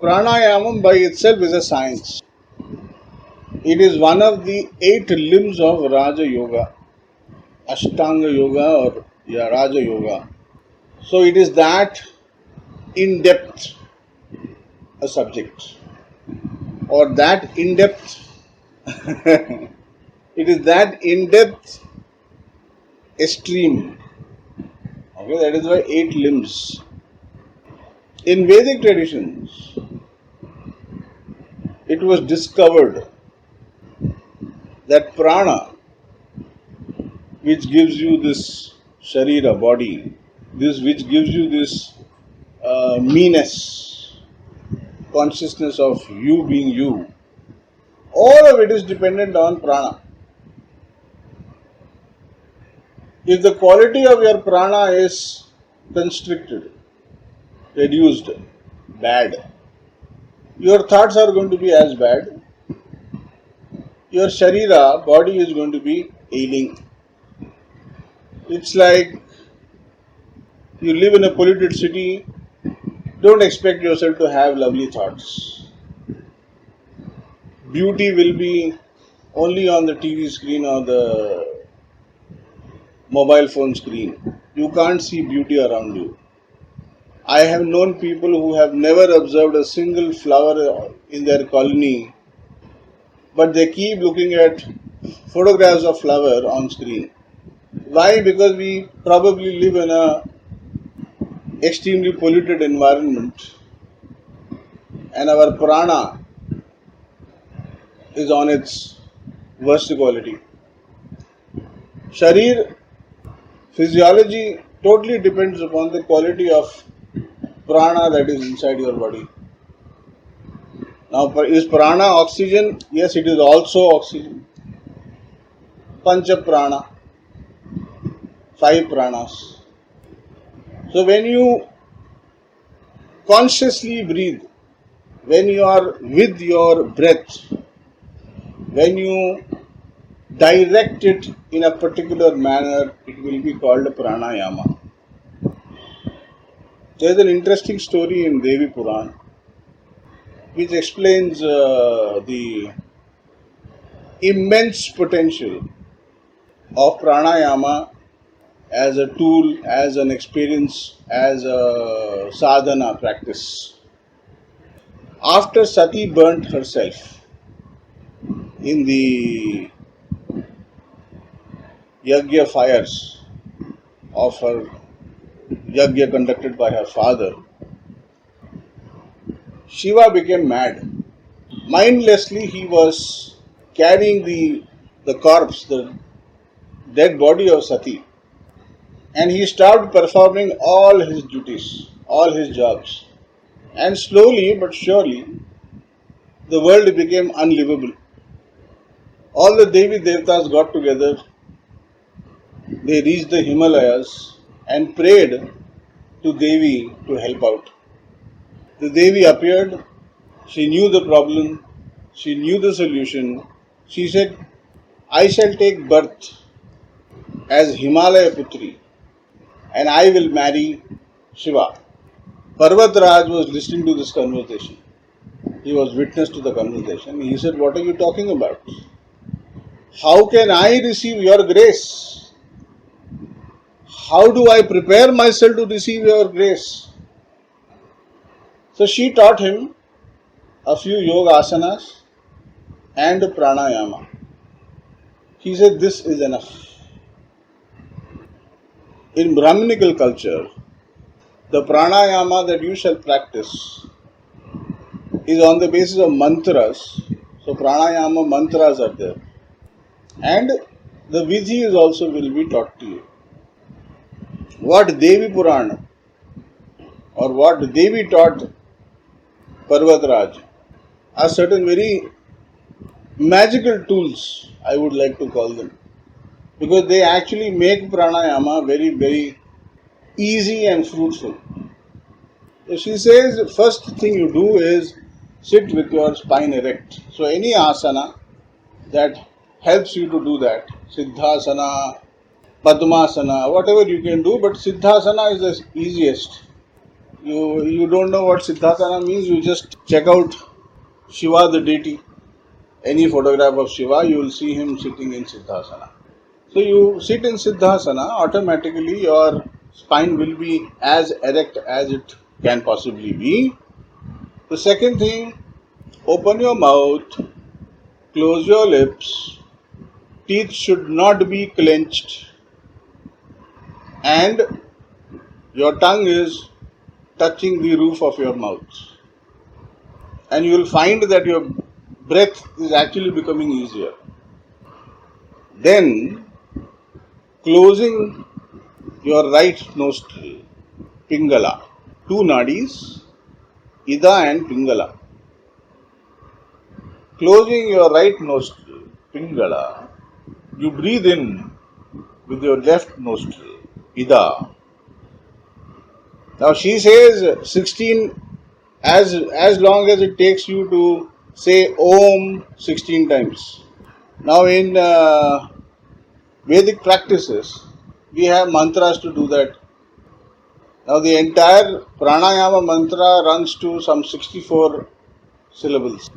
Pranayama by itself is a science. It is one of the 8 limbs of Raja Yoga, Ashtanga Yoga or Raja Yoga. So it is that in depth a subject, or that in depth it is that in depth a stream. Okay, that is why 8 limbs. In Vedic traditions, it was discovered that prana, which gives you this sharira, body, this which gives you this meanness, consciousness of you being you, all of it is dependent on prana. If the quality of your prana is constricted, reduced, bad, your thoughts are going to be as bad. Your sharira, body, is going to be ailing. It's like you live in a polluted city, don't expect yourself to have lovely thoughts. Beauty will be only on the TV screen or the mobile phone screen. You can't see beauty around you. I have known people who have never observed a single flower in their colony, but they keep looking at photographs of flower on screen. Why? Because we probably live in a extremely polluted environment and our prana is on its worst quality. Sharir physiology totally depends upon the quality of prana that is inside your body. Now, is prana oxygen? Yes, it is also oxygen. Pancha prana, 5 pranas. So when you consciously breathe, when you are with your breath, when you direct it in a particular manner, it will be called pranayama. There is an interesting story in Devi Puran which explains the immense potential of pranayama as a tool, as an experience, as a sadhana practice. After Sati burnt herself in the yajna fires of her yajna conducted by her father, Shiva became mad. Mindlessly he was carrying the corpse, the dead body of Sati, and he started performing all his duties, all his jobs. And slowly but surely, the world became unlivable. All the Devi Devtas got together, they reached the Himalayas and prayed to Devi to help out. The Devi appeared, she knew the problem, she knew the solution. She said, I shall take birth as Himalaya Putri and I will marry Shiva. Parvatraj was listening to this conversation. He was witness to the conversation. He said, what are you talking about? How can I receive your grace? How do I prepare myself to receive your grace? So she taught him a few yoga asanas and pranayama. He said, this is enough. In Brahminical culture, the pranayama that you shall practice is on the basis of mantras. So pranayama mantras are there. And the vidhi is also will be taught to you. What Devi Purana or what Devi taught Parvatraj are certain very magical tools, I would like to call them, because they actually make pranayama very, very easy and fruitful. So she says, first thing you do is sit with your spine erect. So any asana that helps you to do that, Siddhasana, Padmasana, whatever you can do, but Siddhasana is the easiest. You don't know what Siddhasana means, you just check out Shiva the deity. Any photograph of Shiva, you will see him sitting in Siddhasana. So you sit in Siddhasana, automatically your spine will be as erect as it can possibly be. The second thing, open your mouth, close your lips, teeth should not be clenched, and your tongue is touching the roof of your mouth. And you will find that your breath is actually becoming easier. Then, closing your right nostril, Pingala, two nadis, Ida and Pingala. Closing your right nostril, Pingala, you breathe in with your left nostril, Ida. Now she says 16 as long as it takes you to say Om 16 times. Now in Vedic practices, we have mantras to do that. Now the entire pranayama mantra runs to some 64 syllables.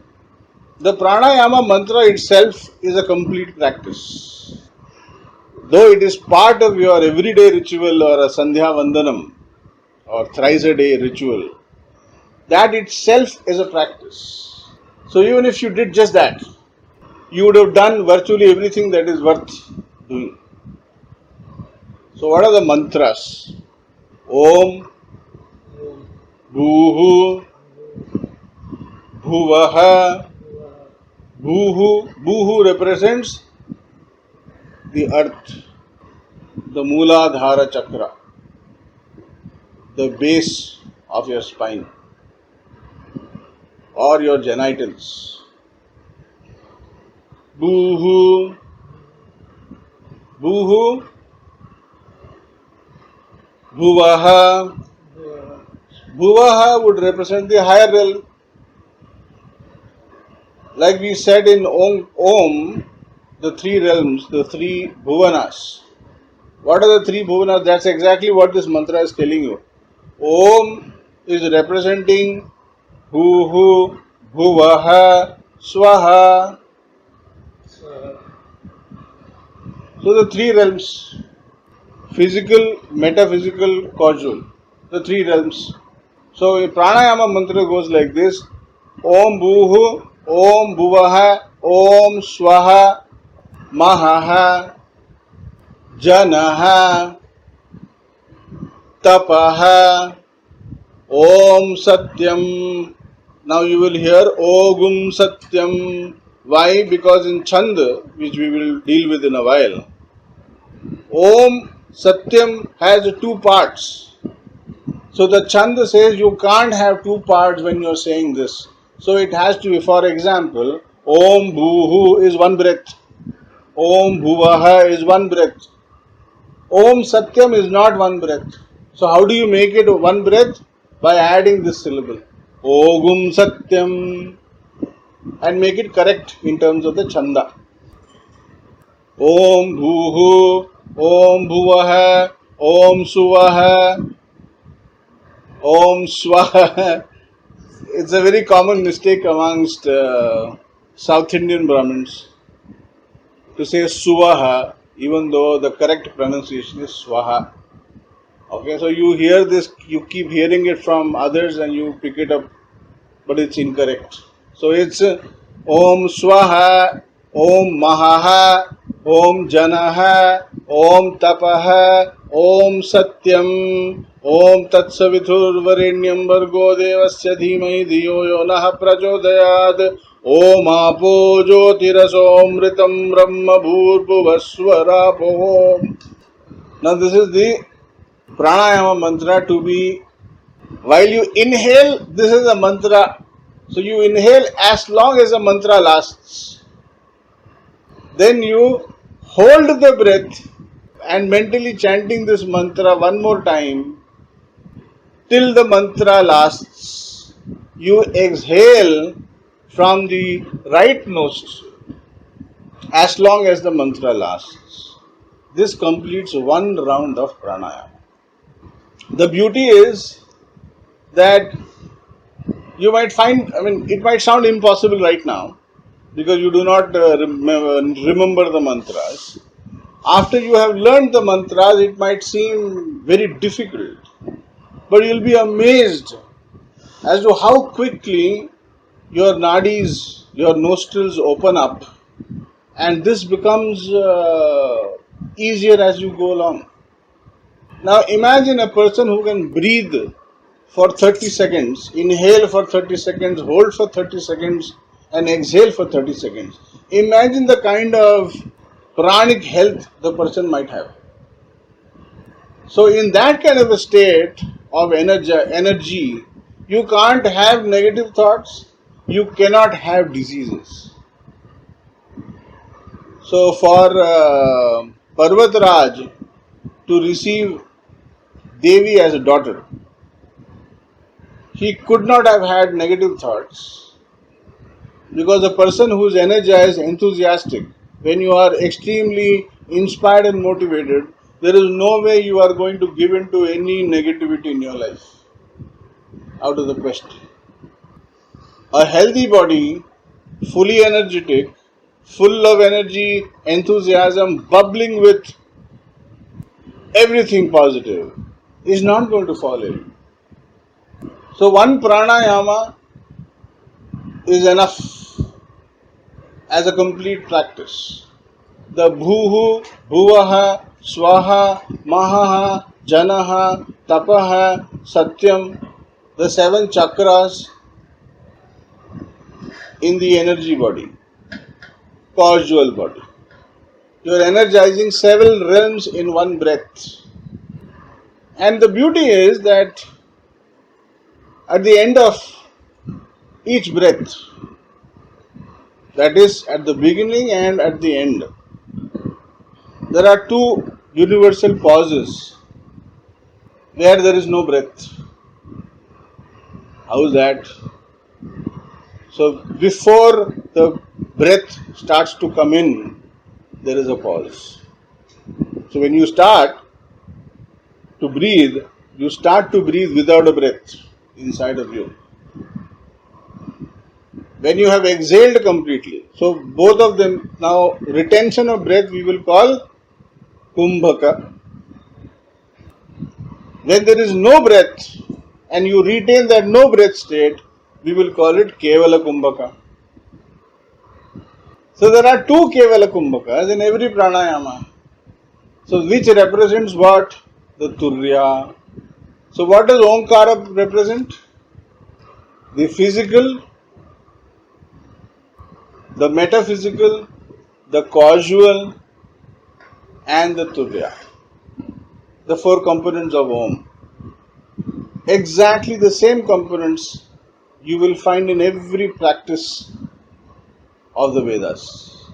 The pranayama mantra itself is a complete practice. Though it is part of your everyday ritual or a sandhya vandanam or thrice a day ritual, that itself is a practice. So even if you did just that, you would have done virtually everything that is worth doing. So what are the mantras? Om, Bhuhu, Bhuvaha. Bhuhu. Bhuhu represents the earth, the Mooladhara chakra, the base of your spine or your genitals. Bhuhu, Bhuhu, Bhuvaha. Bhuvaha would represent the higher realm. Like we said in Om, the three realms, the three bhuvanas. What are the three bhuvanas? That's exactly what this mantra is telling you. Om is representing Bhuhu, Bhuvaha, Swaha. So the three realms, physical, metaphysical, causal, the three realms. So a pranayama mantra goes like this: Om Bhuhu, Om Bhuvaha, Om Swaha, Mahaha, Janaha, Tapaha, Om Satyam. Now you will hear Ogum Satyam. Why? Because in Chanda, which we will deal with in a while, Om Satyam has two parts. So the Chanda says you can't have two parts when you are saying this. So it has to be, for example, Om Bhuhu is one breath. Om Bhuvaha is one breath. Om Satyam is not one breath. So how do you make it one breath? By adding this syllable. Ogum Satyam. And make it correct in terms of the Chanda. Om Bhuhu, Om Bhuvaha, Om Suvaha, Om Swaha. It's a very common mistake amongst South Indian Brahmins to say Suvaha, even though the correct pronunciation is Swaha. Okay, so you hear this, you keep hearing it from others and you pick it up, but it's incorrect. So it's Om Swaha, Om Mahaha, Om Janaha, Om Tapaha, Om Satyam, Om Tatsavithur Varenyam Bhargo Devasya Dhimai Dhiyo Yo Nah Prachodayad, Om Apo Jyotirasomritam Brahma Bhurbhuvaswarapo. Now this is the pranayama mantra to be, while you inhale, this is a mantra. So you inhale as long as the mantra lasts. Then you hold the breath and mentally chanting this mantra one more time till the mantra lasts. You exhale from the right nostril as long as the mantra lasts. This completes one round of pranayama. The beauty is that you might find, it might sound impossible right now because you do not remember the mantras. After you have learned the mantras, it might seem very difficult, but you'll be amazed as to how quickly your nadis, your nostrils open up, and this becomes easier as you go along. Now imagine a person who can breathe for 30 seconds, inhale for 30 seconds, hold for 30 seconds, and exhale for 30 seconds. Imagine the kind of pranic health the person might have. So, in that kind of a state of energy, you can't have negative thoughts, you cannot have diseases. So, for Parvatraj to receive Devi as a daughter, he could not have had negative thoughts because a person who is energized, enthusiastic, when you are extremely inspired and motivated, there is no way you are going to give in to any negativity in your life. Out of the question. A healthy body, fully energetic, full of energy, enthusiasm, bubbling with everything positive, is not going to fall ill. So, one pranayama is enough as a complete practice. The bhuhu, bhuvaha, swaha, mahaha, janaha, tapaha, satyam, the 7 chakras in the energy body, causal body. You are energizing several realms in one breath. And the beauty is that at the end of each breath, that is at the beginning and at the end, there are 2 universal pauses where there is no breath. How is that? So before the breath starts to come in, there is a pause. So when you start to breathe, you start to breathe without a breath inside of you. When you have exhaled completely, so both of them, now retention of breath we will call kumbhaka. When there is no breath and you retain that no breath state, we will call it kevala kumbhaka. So there are 2 kevala kumbhakas in every pranayama. So which represents what? The turya. So what does Omkara represent? The physical, the metaphysical, the causal, and the turya. The 4 components of Om. Exactly the same components you will find in every practice of the Vedas.